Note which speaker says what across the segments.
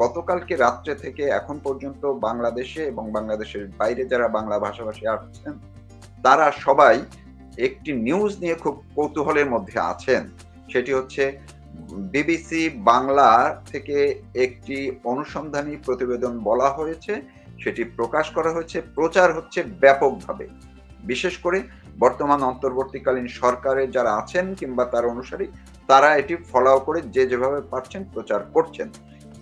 Speaker 1: গতকালকে রাত্রে থেকে এখন পর্যন্ত বাংলাদেশে এবং বাংলাদেশের বাইরে যারা বাংলা ভাষাভাষী আছেন, তারা সবাই একটি নিউজ নিয়ে খুব কৌতূহলের মধ্যে আছেন। সেটি হচ্ছে বিবিসি বাংলা থেকে একটি অনুসন্ধানী প্রতিবেদন বলা হয়েছে, সেটি প্রকাশ করা হয়েছে, প্রচার হচ্ছে ব্যাপকভাবে। বিশেষ করে বর্তমান অন্তর্বর্তীকালীন সরকারে যারা আছেন কিংবা তার অনুসারী, তারা এটি ফলো করে যে যেভাবে পারছেন প্রচার করছেন।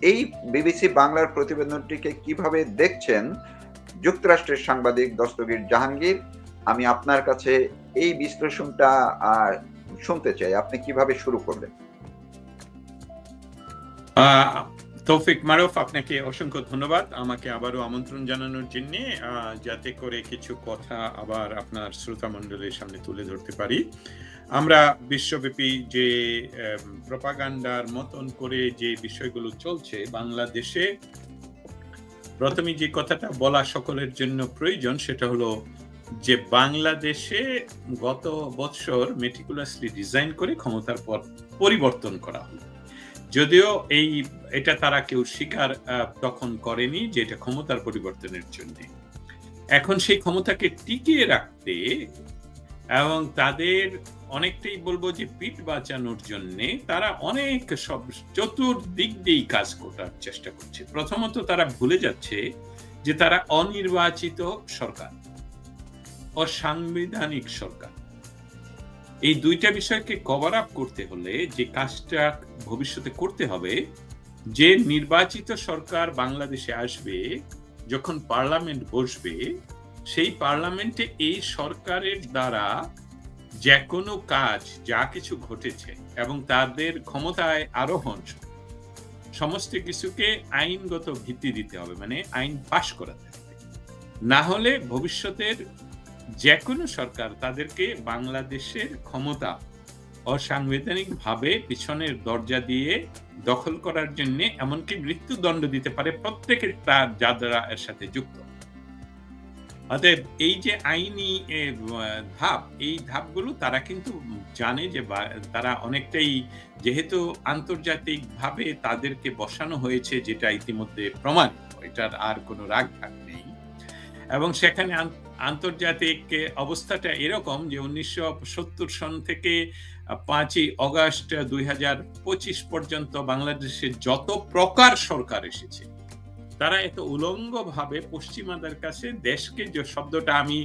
Speaker 1: এই বিবিসি বাংলার প্রতিবেদনটিকে কিভাবে দেখছেন যুক্তরাষ্ট্রের সাংবাদিক দস্তগীর জাহাঙ্গীর? আমি আপনার কাছে এই বিশ্লেষণটা শুনতে চাই। আপনি কিভাবে শুরু করবেন?
Speaker 2: তৌফিক মারুফ, আপনাকে অসংখ্য ধন্যবাদ আমাকে আবারও আমন্ত্রণ জানানোর জন্য, যাতে করে কিছু কথা আবার আপনার শ্রোতা মণ্ডলীর সামনে তুলে ধরতে পারি। আমরা বিশ্বব্যাপী যে প্রপাগান্ডার মতন করে যে বিষয়গুলো চলছে বাংলাদেশে, প্রথমে যে কথাটা বলা সকলের জন্য প্রয়োজন সেটা হলো যে বাংলাদেশে গত বছর মেটিকুলাসলি ডিজাইন করে ক্ষমতার পর পরিবর্তন করা হলো। যদিও এটা তারা কেউ স্বীকার তখন করেনি যে এটা ক্ষমতার পরিবর্তনের জন্য। এখন সেই ক্ষমতাকে টিকিয়ে রাখতে এবং তাদের অনেকটাই বলবো যে পিঠ বাঁচানোর জন্য তারা অনেক সব চতুর্দিক দিয়েই কাজ করার চেষ্টা করছে। প্রথমত তারা ভুলে যাচ্ছে যে তারা অনির্বাচিত সরকার, অসাংবিধানিক সরকার। এই দুইটা বিষয়কে কভার আপ করতে হলে যে কাজটা ভবিষ্যতে করতে হবে, যে নির্বাচিত সরকার বাংলাদেশে আসবে, যখন পার্লামেন্ট বসবে, সেই পার্লামেন্টে এই সরকারের দ্বারা যে কোনো কাজ যা কিছু ঘটেছে এবং তাদের ক্ষমতায় আরোহণ সমস্ত কিছুকে আইনগত ভিত্তি দিতে হবে, মানে আইন পাশ করাতে হবে। না হলে ভবিষ্যতের যে কোনো সরকার তাদেরকে বাংলাদেশের ক্ষমতা অসাংবিধানিক ভাবে পিছনের দরজা দিয়ে দখল করার জন্য এমনকি মৃত্যুদণ্ড দিতে পারে প্রত্যেকের তার যারা এর সাথে যুক্ত। অতএব এই যে আইনি ধাপ, এই ধাপগুলো তারা কিন্তু জানে যে তারা অনেকটাই, যেহেতু আন্তর্জাতিক ভাবে তাদেরকে বসানো হয়েছে, যেটা ইতিমধ্যে প্রমাণ, এটার আর কোনো রাগ ঢাক নেই। এবং সেখানে আন্তর্জাতিক অবস্থাটা এরকম যে 1970 সন থেকে 5ই অগাস্ট 2025 পর্যন্ত বাংলাদেশে যত প্রকার সরকার এসেছে, তারা এত উলঙ্গ ভাবে পশ্চিমাদের কাছে দেশকে, যে শব্দটা আমি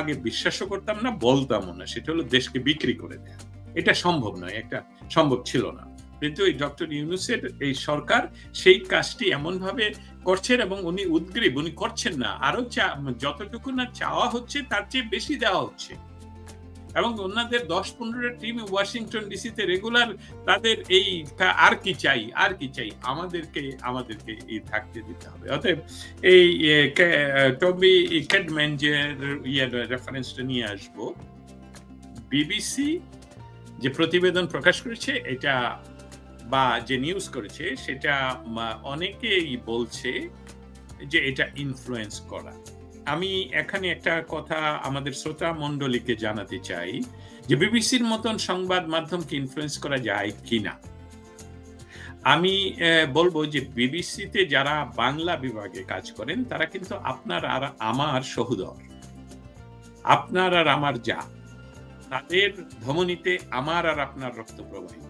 Speaker 2: আগে বিশ্বাসও করতাম না, বলতামও না, সেটা হলো দেশকে বিক্রি করে দেয়া। এটা সম্ভব নয়, একটা সম্ভব ছিল না। কিন্তু এই ডক্টর ইউনূসের এই সরকার সেই কাজটি এমন ভাবে করছেন এবং উনি উদ্গ্রীব, উনি করছেন না, আরো যতটুকু না চাওয়া হচ্ছে তার চেয়ে বেশি দেওয়া হচ্ছে। এবং ওনাদের 10-15টা টিম ওয়াশিংটন ডিসিতে রেগুলার, তাদের এই আর কি চাই, আর কি চাই, আমাদেরকে এই থাকতে দিতে হবে। অতএব এই টবি ক্যাডম্যান যে রেফারেন্সটা নিয়ে আসবো, বিবিসি যে প্রতিবেদন প্রকাশ করেছে এটা বা যে নিউজ করেছে, সেটা অনেকেই বলছে যে এটা ইনফ্লুয়েন্স করা। আমি এখানে একটা কথা আমাদের শ্রোতা মণ্ডলীকে জানাতে চাই যে বিবিসির মতন সংবাদ মাধ্যমকে ইনফ্লুয়েন্স করা যায় কিনা। আমি বলবো যে বিবিসিতে যারা বাংলা বিভাগে কাজ করেন তারা কিন্তু আপনার আর আমার সহোদর, আপনার আর আমার যা, তাদের ধমনীতে আমার আর আপনার রক্ত প্রবাহিত।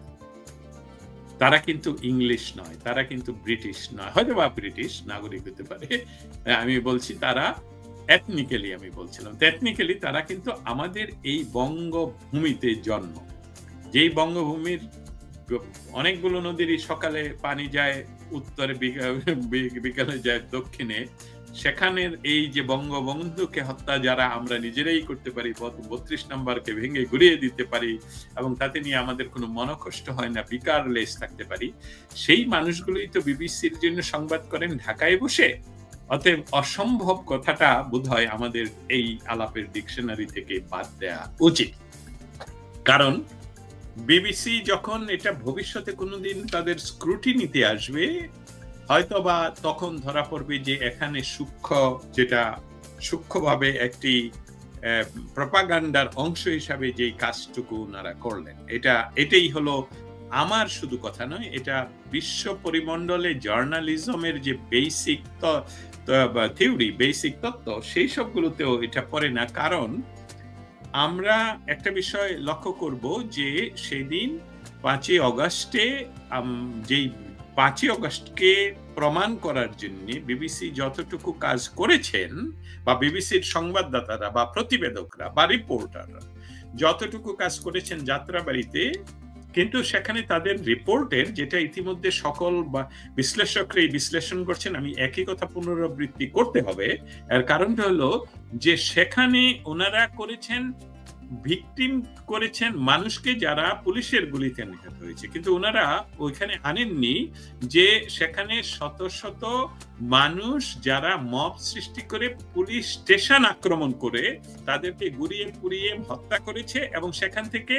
Speaker 2: তারা কিন্তু ইংলিশ নয়, তারা কিন্তু ব্রিটিশ নয়, হয়তো বা ব্রিটিশ নাগরিক হতে পারে। আমি বলছি তারা এথনিক্যালি, আমি বলছিলাম টেকনিক্যালি তারা কিন্তু আমাদের এই বঙ্গভূমিতে জন্ম, যেই বঙ্গভূমির অনেকগুলো নদীরই সকালে পানি যায় উত্তরে, বিকালে যায় দক্ষিণে। সেখানের এই যে বঙ্গবন্ধুকে হত্যা যারা আমরা নিজেরাই করতে পারি, 32 নম্বরকে ভেঙে ঘুরিয়ে দিতে পারি এবং তাতে নিয়ে আমাদের কোনো মনকষ্ট হয় না, বিকার লেস থাকতে পারি, সেই মানুষগুলোই তো বিবিসির জন্য সংবাদ করেন ঢাকায় বসে। অতএব অসম্ভব কথাটা বোধহয় আমাদের এই আলাপের ডিকশনারি থেকে বাদ দেয়া উচিত। কারণ বিবিসি যখন এটা ভবিষ্যতে কোনোদিন তাদের স্ক্রুটিনিতে আসবে, হয়তোবা তখন ধরা পড়বে যে এখানে যেটা সূক্ষ্মভাবে একটি প্রপাগান্ডার অংশ হিসাবে যে কাজটুকু ওনারা করলেন, এটাই হলো আমার শুধু কথা নয়, এটা বিশ্ব পরিমণ্ডলে জার্নালিজমের যে বেসিক থিওরি, বেসিক তত্ত্ব, সেই সবগুলোতেও এটা পড়ে না। কারণ আমরা একটা বিষয় লক্ষ্য করব যে সেদিন 5ই অগাস্টে যেই 5ই অগাস্টকে প্রমাণ করার জন্য বিবিসি যতটুকু কাজ করেছেন, বা বিবিসির সংবাদদাতারা বা প্রতিবেদকরা বা রিপোর্টাররা যতটুকু কাজ করেছেন যাত্রাবাড়িতে, কিন্তু সেখানে তাদের রিপোর্টের, যেটা ইতিমধ্যে সকল বা বিশ্লেষকরা বিশ্লেষণ করছেন, আমি একই কথা পুনরাবৃত্তি করতে হবে। এর কারণটা হলো যে সেখানে ওনারা করেছেন, ভিকটিম করেছেন মানুষকে যারা পুলিশের গুলিতে নিহত হয়েছে, কিন্তু ওনারা ওইখানে আনেননি যে সেখানে শত শত মানুষ যারা মব সৃষ্টি করে পুলিশ স্টেশন আক্রমণ করে তাদেরকে গুড়িয়ে পুড়িয়ে হত্যা করেছে, এবং সেখান থেকে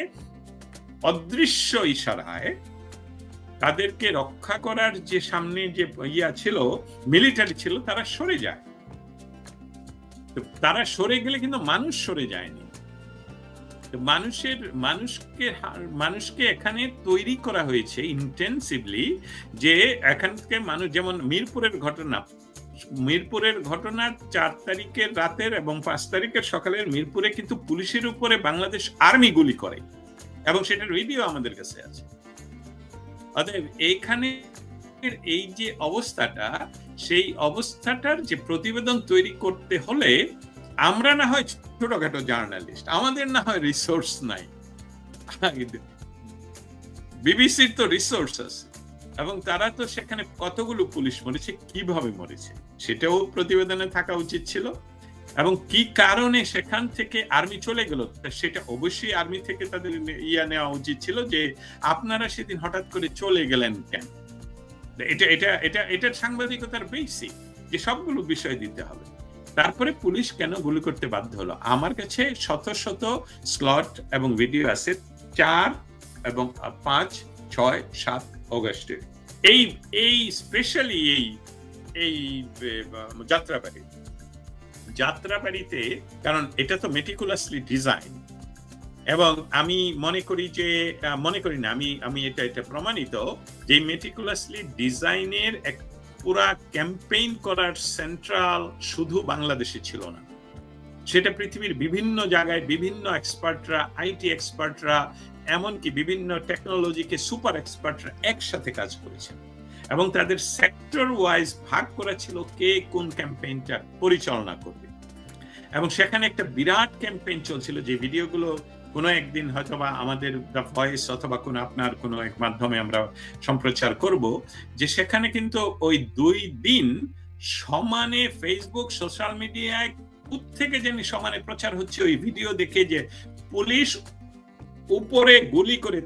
Speaker 2: অদৃশ্য ইশারায় তাদেরকে রক্ষা করার যে সামনে যে ছিল, মিলিটারি ছিল, তারা সরে যায়। তারা সরে গেলে কিন্তু মানুষ সরে যায়নি। মানুষকে এখানে তৈরি করা হয়েছে ইন্টেন্সিভলি, যে এখান থেকে মানুষ, যেমন মিরপুরের ঘটনার 4 তারিখের রাতের এবং 5 তারিখের সকালের মিরপুরে কিন্তু পুলিশের উপরে বাংলাদেশ আর্মি গুলি করে, এবং সেটার ভিডিও আমাদের কাছে আছে। অতএব এইখানে এই যে অবস্থাটা, সেই অবস্থাটার যে প্রতিবেদন তৈরি করতে হলে আমরা না হয় ছোটখাটো জার্নালিস্ট, আমাদের না হয় রিসোর্স নাই, বিবিসির তো রিসোর্স আছে, এবং তারা তো সেখানে কতগুলো পুলিশ মরেছে, কিভাবে মরেছে সেটাও প্রতিবেদনে থাকা উচিত ছিল, এবং কি কারণে সেখান থেকে আর্মি চলে গেল সেটা অবশ্যই আর্মি থেকে তাদের নেওয়া উচিত ছিল, যে আপনারা সেদিন হঠাৎ করে চলে গেলেন কেন। এটার সাংবাদিকতার বেসিক, যে সবগুলো বিষয় দিতে হবে। তারপরে পুলিশ কেন গুলি করতে বাধ্য হলো? আমার কাছে শত শত স্লট এবং ভিডিও আছে 4 এবং 5, 6, 7 অগস্টের, এই স্পেশালি এই যাত্রাবাড়িতে, কারণ এটা তো মেটিকুলাসলি ডিজাইন, এবং আমি মনে করি না, আমি এটা প্রমাণিত যে মেটিকুলাসলি ডিজাইনের এক পুরা ক্যাম্পেইন করার সেন্ট্রাল শুধু বাংলাদেশে ছিল না, সেটা পৃথিবীর বিভিন্ন জায়গায় বিভিন্ন এক্সপার্টরা, আইটি এক্সপার্টরা, এমনকি বিভিন্ন টেকনোলজিকে সুপার এক্সপার্টরা একসাথে কাজ করেছেন, এবং তাদের সেক্টর ওয়াইজ ভাগ করা ছিল কে কোন ক্যাম্পেইনটা পরিচালনা করবে। এবং সেখানে একটা বিরাট ক্যাম্পেইন চলছিল, যে ভিডিওগুলো কোনো একদিন হয়তোবা আমাদের দ্য ভয়েস অথবা কোনো আপনার কোনো এক মাধ্যমে আমরা সম্প্রচার করব, যে সেখানে কিন্তু ওই 2 দিন সমানে ফেসবুক, সোশ্যাল মিডিয়ায় কোত্থেকে জানি সমানে প্রচার হচ্ছে ওই ভিডিও দেখে, যে পুলিশ উপরে গুলি করে,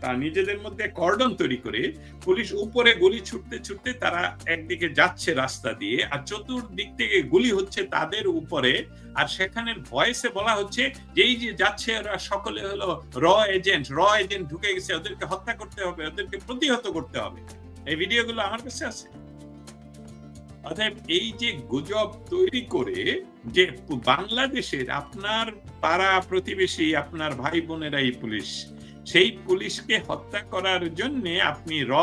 Speaker 2: তার নিজেদের মধ্যে কর্ডন তৈরি করে পুলিশ উপরে গুলি ছুটতে ছুটতে তারা একদিকে যাচ্ছে রাস্তা দিয়ে, আর চতুর্দিক থেকে গুলি হচ্ছে তাদের উপরে, আর সেখানের ভয়েসে বলা হচ্ছে যে এই যে যাচ্ছে ওরা সকলে হলো র এজেন্ট ঢুকে গেছে, ওদেরকে হত্যা করতে হবে, ওদেরকে প্রতিহত করতে হবে। এই ভিডিওগুলো আমার কাছে আছে। অতএব এই যে গুজব তৈরি করে যে বাংলাদেশের আপনার পাড়া প্রতিবেশী, আপনার ভাই বোনেরাই পুলিশ, সেই পুলিশকে হত্যা করার জন্য আপনি র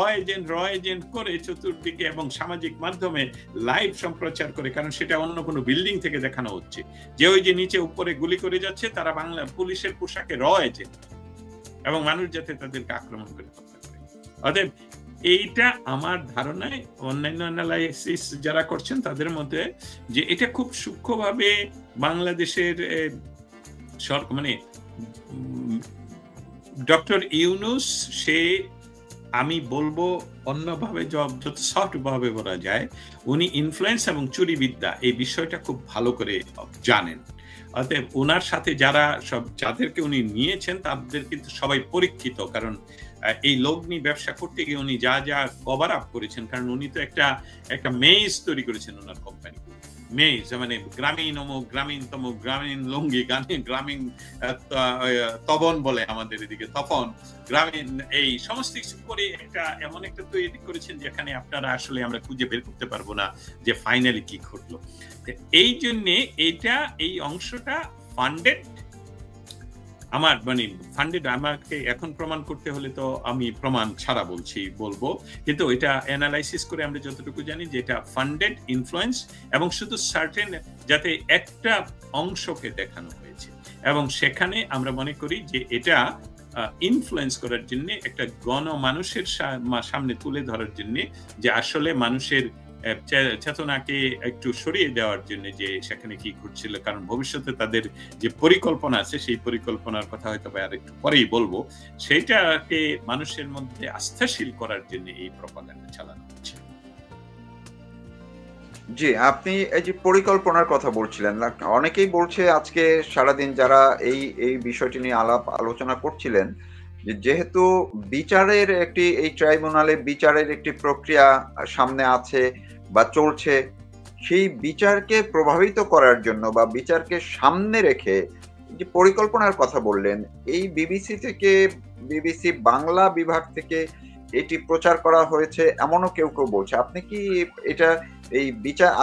Speaker 2: এজেন্ট করে চতুর্দিকে এবং সামাজিক মাধ্যমে লাইভ সম্প্রচার করে, কারণ সেটা অন্য কোনো বিল্ডিং থেকে দেখানো হচ্ছে যে ওই যে নিচে উপরে গুলি করে যাচ্ছে তারা বাংলা পুলিশের পোশাকে র এজেন্ট, এবং মানুষ যাতে তাদেরকে আক্রমণ করে হত্যা করে। অতএব এইটা আমার ধারণায় অন্যান্য অ্যানালাইসিস যারা করছেন তাদের মধ্যে, যে এটা খুব সূক্ষ্মভাবে বাংলাদেশের মানে ডক্টর ইউনূস, সে আমি বলবো অন্যভাবে যত সফট ভাবে বলা যায়, উনি ইনফ্লুয়েন্স এবং চুরিবিদ্যা এই বিষয়টা খুব ভালো করে জানেন। অতএব ওনার সাথে যাদেরকে উনি নিয়েছেন তাদের কিন্তু সবাই পরীক্ষিত, কারণ এই লগ্নি ব্যবসা করতে গিয়ে উনি যা কভার আপ করেছেন, কারণ উনি তো একটা মেজ তৈরি করেছেন ওনার কোম্পানি, মেজ মানে গ্রামীণ লুঙ্গি, গ্রামীণ তবন বলে আমাদের এদিকে, তপন, গ্রামীণ, এই সমস্ত কিছু করে এমন একটা তৈরি করেছেন যেখানে আপনারা আসলে আমরা খুঁজে বের করতে পারবো না যে ফাইনালি কি ঘটলো। এই জন্যে এই অংশটা ফান্ডেড, আমার মানে ফান্ডেড, আমাকে এখন প্রমাণ করতে হলে তো আমি প্রমাণ ছাড়া বলবো, কিন্তু এটা অ্যানালাইসিস করে আমরা যতটুকু জানি যে এটা ফান্ডেড, ইনফ্লুয়েন্স এবং শুধু সার্টেন যাতে একটা অংশকে দেখানো হয়েছে, এবং সেখানে আমরা মনে করি যে এটা ইনফ্লুয়েন্স করার জন্য, একটা গণমানুষের সামনে তুলে ধরার জন্য, যে আসলে মানুষের চেতনাকে একটু সরিয়ে দেওয়ার জন্য যে সেখানে কি ঘটছিল, কারণ ভবিষ্যতে তাদের যে পরিকল্পনা আছে সেই পরিকল্পনার কথা হয়তো আর একটু পরেই বলবো, সেইটাকে মানুষের মধ্যে আস্থাশীল করার জন্য এই প্রপাগান্ডা চালানো হচ্ছে।
Speaker 1: জি, আপনি এই যে পরিকল্পনার কথা বলছিলেন, অনেকেই বলছে আজকে সারাদিন যারা এই বিষয়টি নিয়ে আলোচনা করছিলেন, যেহেতু বিচারের এই ট্রাইব্যুনালে বিচারের একটি প্রক্রিয়া সামনে আছে বা চলছে, সেই বিচারকে প্রভাবিত করার জন্য বা বিচারকে সামনে রেখে যে পরিকল্পনার কথা বললেন, এই বিবিসি বাংলা বিভাগ থেকে এটি প্রচার করা হয়েছে এমনও কেউ বলছে। আপনি কি এটা এই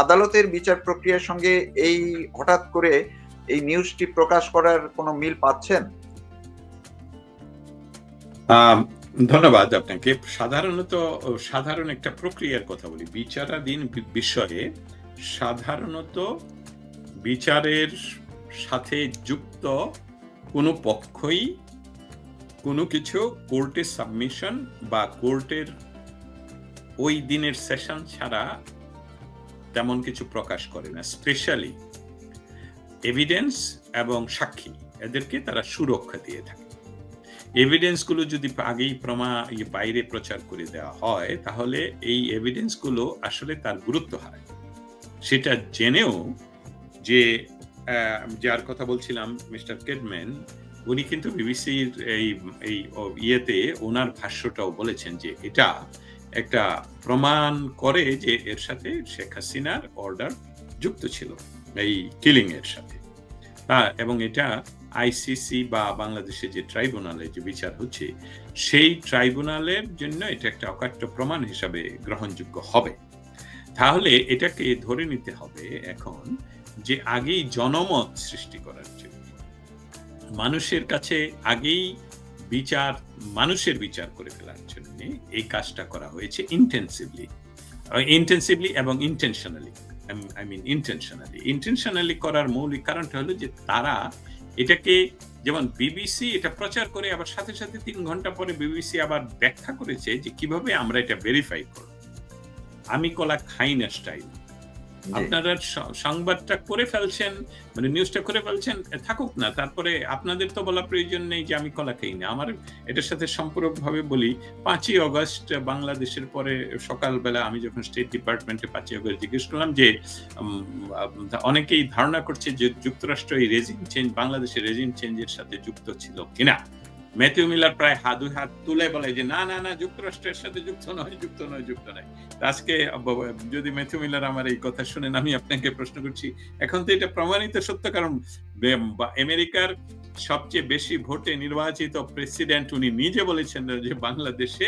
Speaker 1: আদালতের বিচার প্রক্রিয়ার সঙ্গে এই হঠাৎ করে এই নিউজটি প্রকাশ করার কোনো মিল পাচ্ছেন?
Speaker 2: ধন্যবাদ আপনাকে। সাধারণ একটা প্রক্রিয়ার কথা বলি। বিচারাধীন বিষয়ে সাধারণত বিচারের সাথে যুক্ত কোনো পক্ষই কোনো কিছু কোর্টে সাবমিশন বা কোর্টের ওই দিনের সেশন ছাড়া তেমন কিছু প্রকাশ করে না। স্পেশালি এভিডেন্স এবং সাক্ষী, এদেরকে তারা সুরক্ষা দিয়ে থাকে। এভিডেন্সগুলো যদি আগেই বাইরে প্রচার করে দেওয়া হয়, তাহলে এই এভিডেন্সগুলো আসলে তার গুরুত্ব হারায়। সেটা জেনেও যে যার কথা বলছিলাম, মিস্টার কেডম্যান, উনি কিন্তু বিবিসির এই ইয়েতে ওনার ভাষ্যটাও বলেছেন যে এটা একটা প্রমাণ করে যে এর সাথে শেখ হাসিনার অর্ডার যুক্ত ছিল এই কিলিং এর সাথে, এবং এটা আইসিসি বা বাংলাদেশে যে ট্রাইব্যুনালে যে বিচার হচ্ছে, সেই ট্রাইব্যুনালের জন্য এটা একটা অকাট্য প্রমাণ হিসাবে গ্রহণযোগ্য হবে। তাহলে এটাকে ধরে নিতে হবে এখন যে আগেই জনমত সৃষ্টি করার জন্য, মানুষের কাছে আগেই মানুষের বিচার করে ফেলার জন্য এই কাজটা করা হয়েছে ইন্টেন্সিভলি এবং ইন্টেনশনালি করার মৌলিক কারণটা হলো যে তারা এটাকে, যেমন বিবিসি এটা প্রচার করে আবার সাথে সাথে 3 ঘন্টা পরে বিবিসি আবার ব্যাখ্যা করেছে যে কিভাবে আমরা এটা ভেরিফাই করব। আমি কলা খাই না স্টাইল। আপনারা সংবাদটা করে ফেলছেন, মানে নিউজটা করে ফেলছেন, থাকুক না, তারপরে আপনাদের তো বলা প্রয়োজন নেই যে আমি কলা খাই না। আমার এটার সাথে সম্পূরকভাবে বলি, 5ই অগস্ট বাংলাদেশের পরে সকালবেলা আমি যখন স্টেট ডিপার্টমেন্টে 5ই অগস্ট জিজ্ঞেস করলাম যে অনেকেই ধারণা করছে যে যুক্তরাষ্ট্র এই রেজিম চেঞ্জ, বাংলাদেশের রেজিম চেঞ্জের সাথে যুক্ত ছিল কিনা। ম্যাথিউ মিলার প্রায় দুই হাত তুলে বলে যে না না না, যুক্তরাষ্ট্রের সাথে যুক্ত নয়। আজকে যদি ম্যাথিউ মিলার আমার এই কথা শুনেন, আমি আপনাকে প্রশ্ন করছি, এখন তো এটা প্রমাণিত সত্য, কারণ আমেরিকার সবচেয়ে বেশি ভোটে নির্বাচিত প্রেসিডেন্ট উনি নিজে বলেছেন যে বাংলাদেশে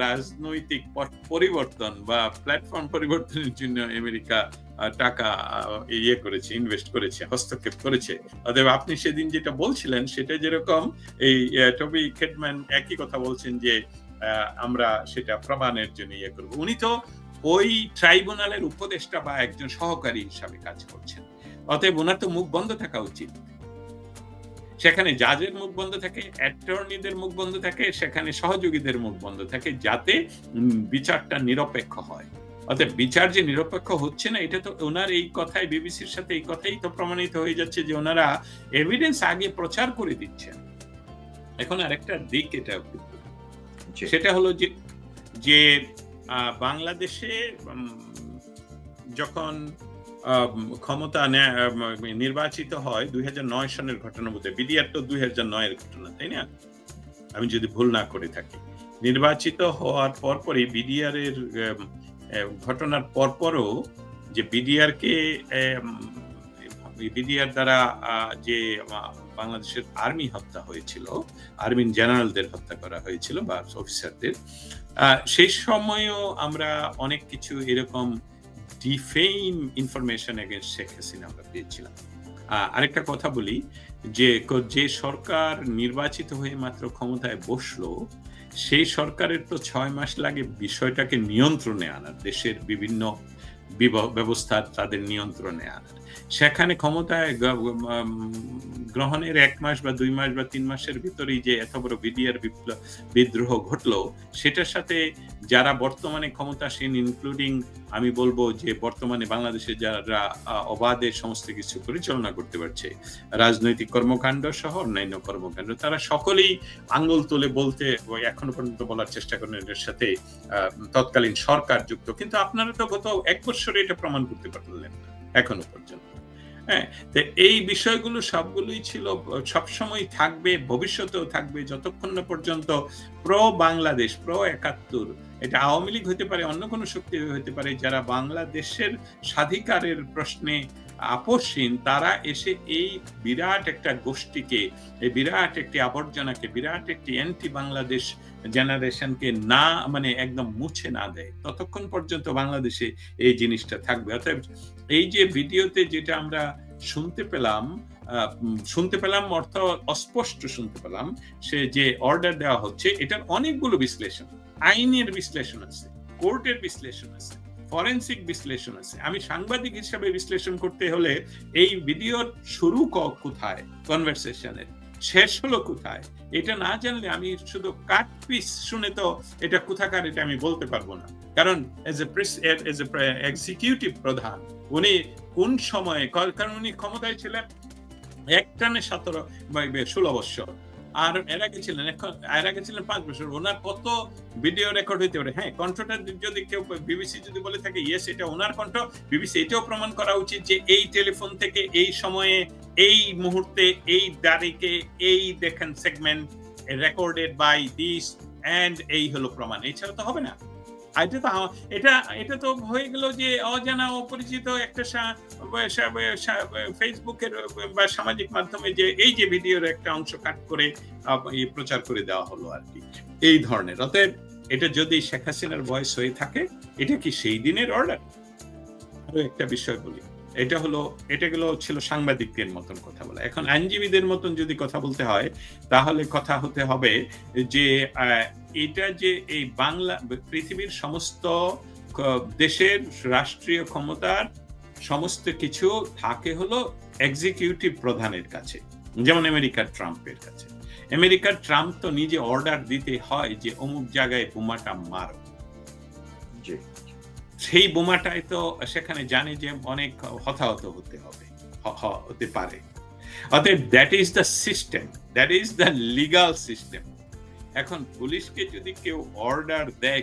Speaker 2: রাজনৈতিক পরিবর্তন বা প্ল্যাটফর্ম পরিবর্তনের জন্য আমেরিকা টাকা করেছে, ইনভেস্ট করেছে, হস্তক্ষেপ করেছে। অতএব আপনি সেদিন যেটা বলছিলেন সেটা যেরকম এই টবি কেডম্যান একই কথা বলছেন যে আমরা সেটা প্রমাণের জন্য করব। উনি তো ওই ট্রাইব্যুনালের উপদেষ্টা বা একজন সহকারী হিসাবে কাজ করছেন, অতএব ওনার তো মুখ বন্ধ থাকা উচিত। সেখানে জাজের মুখ বন্ধ থাকে, অ্যাটর্নিদের মুখ বন্ধ থাকে, সেখানে সহযোগীদের মুখ বন্ধ থাকে, যাতে বিচারটা নিরপেক্ষ হয়। অর্থাৎ বিচার যে নিরপেক্ষ হচ্ছে না, এটা তো ওনার এই কথায়, বিবিসির সাথে এই কথাই তো প্রমাণিত হয়ে যাচ্ছে যে ওনারা এভিডেন্স আগে প্রচার করে দিচ্ছেন। এখন আরেকটা দিক এটা, সেটা হলো যে বাংলাদেশে যখন ক্ষমতা নির্বাচিত হয় 2009 সনের ঘটনা, বোধ হয় বিডিআর তো 2009 এর ঘটনা, তাই না? আমি যদি ভুল না করে থাকি। নির্বাচিত হওয়ার পরপরই বিডিআর এর ঘটনার পরপরও যে বিডিআর দ্বারা যে বাংলাদেশের আর্মি হত্যা হয়েছিল, আর্মির জেনারেলদের হত্যা করা হয়েছিল বা অফিসারদের, সেই সময়ও আমরা অনেক কিছু এরকম defame information against Sheikh Hasina আমরা পেয়েছিলাম। আরেকটা কথা বলি যে যে সরকার নির্বাচিত হয়ে মাত্র ক্ষমতায় বসলো সেই সরকারের তো 6 মাস লাগে বিষয়টাকে নিয়ন্ত্রণে আনার, দেশের বিভিন্ন ব্যবস্থা তাদের নিয়ন্ত্রণে আনার। সেখানে ক্ষমতায় গ্রহণের 1 মাস বা 2 মাস বা 3 মাসের ভিতরেই যে এত বড় বিদ্রোহ ঘটলো, সেটার সাথে যারা বর্তমানে ক্ষমতাসীন, ইনক্লুডিং আমি বলবো যে বর্তমানে বাংলাদেশে যারা অবাধে সমস্ত কিছু পরিচালনা করতে পারছে, রাজনৈতিক কর্মকাণ্ড সহ অন্যান্য কর্মকাণ্ড, তারা সকলেই আঙ্গুল তুলে বলতে এখনো পর্যন্ত বলার চেষ্টা করেন এর সাথে তৎকালীন সরকার যুক্ত। কিন্তু আপনারা তো গত 1 বছরে এটা প্রমাণ করতে পারলেন না এখনো পর্যন্ত। হ্যাঁ, তো এই বিষয়গুলো সবগুলোই ছিল, সবসময় থাকবে, ভবিষ্যতেও থাকবে, যতক্ষণ না পর্যন্ত প্রো বাংলাদেশ, প্রো 71, এটা আওয়ামী লীগ হতে পারে, অন্য কোনো শক্তি হতে পারে, যারা বাংলাদেশের স্বাধিকারের প্রশ্নে আপোষহীন, তারা এসে এই বিরাট একটা গোষ্ঠীকে, এই বিরাট একটি আবর্জনাকে, বিরাট একটি অ্যান্টি বাংলাদেশ জেনারেশনকে না মানে একদম মুছে না দেয়, ততক্ষণ পর্যন্ত বাংলাদেশে এই জিনিসটা থাকবে। অতএব এই যে ভিডিওতে যেটা আমরা শুনতে পেলাম অর্থ অস্পষ্ট শুনতে পেলাম, সে যে অর্ডার দেওয়া হচ্ছে, এটার অনেকগুলো বিশ্লেষণ, আইনের বিশ্লেষণ আছে, কোর্টের বিশ্লেষণ আছে, ফরেন্সিক বিশ্লেষণ আছে। আমি সাংবাদিক হিসেবে বিশ্লেষণ করতে হলে এই ভিডিওর শুরু কোথায়, কনভারসেশনের শেষ হলো কোথায়, এটা না জানলে আমি শুধু কাট পিস শুনে তো এটা কোথাকার এটা আমি বলতে পারবো না। কারণ এজ এ এক্সিকিউটিভ প্রধান উনি কোন সময়ে, কারণ উনি ক্ষমতায় ছিলেন একটানে 16 বছর, আর এর আগে ছিলেন 5 বছর। ওনার কত ভিডিও রেকর্ড হইতে পারে। হ্যাঁ, কণ্ঠটা যদি কেউ বিবিসি যদি বলে থাকে ইয়েস এটা ওনার কণ্ঠ, বিবিসি এটাও প্রমাণ করা উচিত যে এই টেলিফোন থেকে এই সময়ে এই মুহূর্তে এই তারিখে এই দেখেন segment recorded by this and এই হলো প্রমাণ। এছাড়া তো হবে না। এটা তো হয়ে গেল যে অজানা অপরিচিত একটা ফেসবুকের বা সামাজিক মাধ্যমে যে এই যে ভিডিওর একটা অংশ কাট করে প্রচার করে দেওয়া হলো আর কি, এই ধরনের। অতএব এটা যদি শেখ হাসিনার ভয়েস হয়ে থাকে, এটা কি সেই দিনের অর্ডার? আরো একটা বিষয় বলি, এটা ছিল সাংবাদিকদের মতন কথা বলা। এখন আইনজীবীদের মতন যদি কথা বলতে হয়, তাহলে কথা হতে হবে যে এটা যে এই বাংলা পৃথিবীর সমস্ত দেশের রাষ্ট্রীয় ক্ষমতার সমস্ত কিছু থাকে হলো এক্সিকিউটিভ প্রধানের কাছে, যেমন আমেরিকার ট্রাম্পের কাছে। আমেরিকার ট্রাম্প তো নিজে অর্ডার দিতে হয় যে অমুক জায়গায় বোমাটা মারো, সেই বোমাটাই তো সেখানে জানে যে অনেক হতাহত হতে পারে। অতএব that is the system, that is the legal system. এখন পুলিশকে যদি কেউ অর্ডার দেয়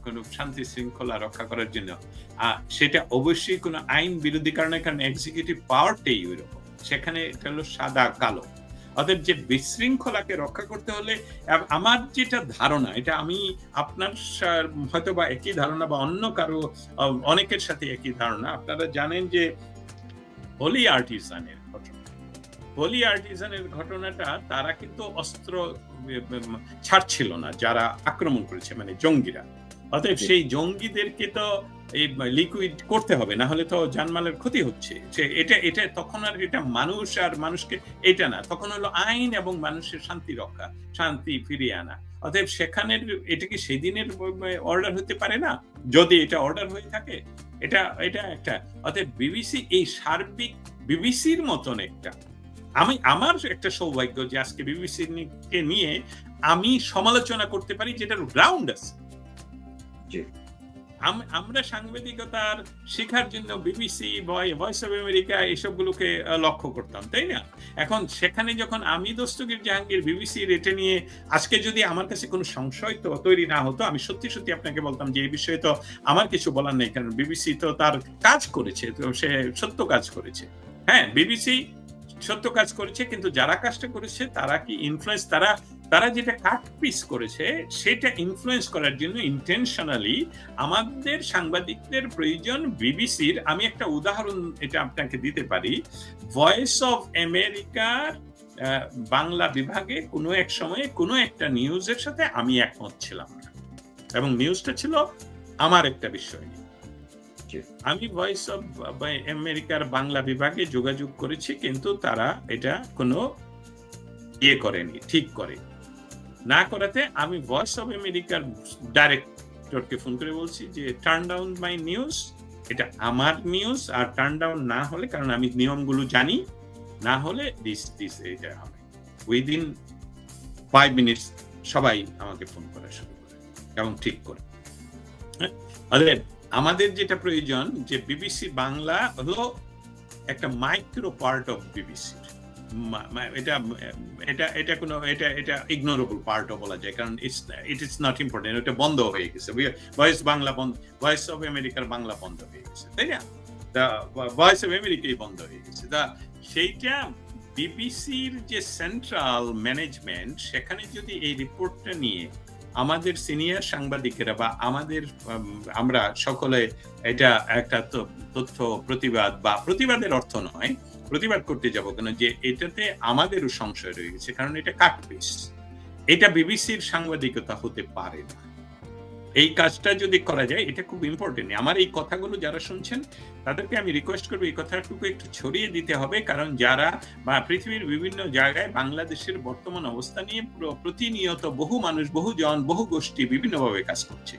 Speaker 2: কোনো শান্তি শৃঙ্খলা রক্ষা করার জন্য, সেটা অবশ্যই কোনো আইন বিরোধী কারণে, কারণ এক্সিকিউটিভ পাওয়ারটাই ওইরকম, সেখানে এটা হলো সাদা কালো। অতএব যে বিশৃঙ্খলাকে রক্ষা করতে হলে, আমার যেটা ধারণা, এটা আমি আপনার হয়তো বা একই ধারণা বা অন্য কারো অনেকের সাথে একই ধারণা। আপনারা জানেন যে পলি আর্টিজানের ঘটনাটা তারা কিন্তু অস্ত্র ছাড়ছিল না যারা আক্রমণ করেছে, মানে জঙ্গিরা। অতএব সেই জঙ্গিদেরকে তো এই লিকুইড করতে হবে, না হলে তো জানমালের ক্ষতি হচ্ছে। এটা তখন আর এটা মানুষ আর মানুষকে এটা না, তখন হলো আইন এবং মানুষের শান্তি ফিরিয়ে আনা। অতএব সেখানের এটা কি সেই দিনের অর্ডার হতে পারে না? যদি এটা অর্ডার হয়ে থাকে, এটা একটা। অতএব বিবিসি এই সার্বিক বিবিসির মতন একটা, আমার একটা সৌভাগ্য যে আজকে বিবিসি কে নিয়ে আমি সমালোচনা করতে পারি, যেটার গ্রাউন্ড আছে। আমরা সাংবাদিকতার শেখার জন্য বিবিসি, ভয়েস অফ আমেরিকা এইসবগুলোকে লক্ষ্য করতাম, তাই না? এখন সেখানে যখন আমি দস্তগীর জাহাঙ্গীর বিবিসি এটা নিয়ে আজকে যদি আমার কাছে কোনো সংশয় তো তৈরি না হতো, আমি সত্যি আপনাকে বলতাম যে এই বিষয়ে তো আমার কিছু বলার নেই, কারণ বিবিসি তো তার কাজ করেছে, তো সে সত্য কাজ করেছে। হ্যাঁ, বিবিসি সত্য কাজ করেছে, কিন্তু যারা কাজটা করেছে তারা কি ইনফ্লুয়েন্স, তারা যেটা কাট পিস করেছে সেটা ইনফ্লুয়েন্স করার জন্য ইন্টেনশনালি আমাদের সাংবাদিকদের প্রয়োজন। বিবিসির আমি একটা উদাহরণ এটা আপনাকে দিতে পারি। ভয়েস অফ আমেরিকার বাংলা বিভাগে কোনো এক সময়ে কোনো একটা নিউজের সাথে আমি একমত ছিলাম না, এবং নিউজটা ছিল আমার একটা বিষয় নিয়ে।
Speaker 1: জি।
Speaker 2: আমি ভয়েস অফ আমেরিকার বাংলা বিভাগে যোগাযোগ করেছি, কিন্তু তারা এটা কোনো ইয়ে করেনি, ঠিক করে না করাতে আমি ভয়েস অফ আমেরিকার ডাইরেক্টরকে ফোন করে বলছি যে টার্ন ডাউন মাই নিউজ, এটা আমার নিউজ, আর টার্ন ডাউন না হলে, কারণ আমি নিয়মগুলো জানি, না হলে দিস এটা হবে। উইদিন 5 মিনিটস সবাই আমাকে ফোন করা শুরু করে এবং ঠিক করে। আমাদের যেটা প্রয়োজন যে বিবিসি বাংলা হলো একটা মাইক্রো পার্ট অফ বিবিসি, এটা এটা এটা কোনো এটা ইগনোরেবল পার্টও বলা যায়, কারণ ইট ইজ নট ইম্পর্টেন্ট। ওটা বন্ধ হয়ে গেছে, ভয়েস বাংলা বন্ধ, ভয়েস অফ আমেরিকার বাংলা বন্ধ হয়ে গেছে, তাই না? ভয়েস অফ আমেরিকাই বন্ধ হয়ে গেছে। সেইটা বিবিসির যে সেন্ট্রাল ম্যানেজমেন্ট, সেখানে যদি এই রিপোর্টটা নিয়ে আমাদের সিনিয়র সাংবাদিকেরা বা আমাদের আমরা সকলে এটা একটা তথ্য প্রতিবাদ, বা প্রতিবাদের অর্থ নয় প্রতিবাদ করতে যাব কেন, যে এটাতে আমাদেরও সংশয় রয়ে গেছে, কারণ এটা কাটপিস, এটা বিবিসির সাংবাদিকতা হতে পারে না। এই কাজটা যদি করা যায়, এটা খুব ইম্পর্টেন্ট। আমার এই কথাগুলো যারা শুনছেন তাদেরকে আমি রিকোয়েস্ট করবো এই কথাটুকু একটু ছড়িয়ে দিতে হবে, কারণ যারা বা পৃথিবীর বিভিন্ন জায়গায় বাংলাদেশের বর্তমান অবস্থা নিয়ে প্রতিনিয়ত বহু মানুষ, বহু জন, বহু গোষ্ঠী বিভিন্নভাবে কাজ করছে।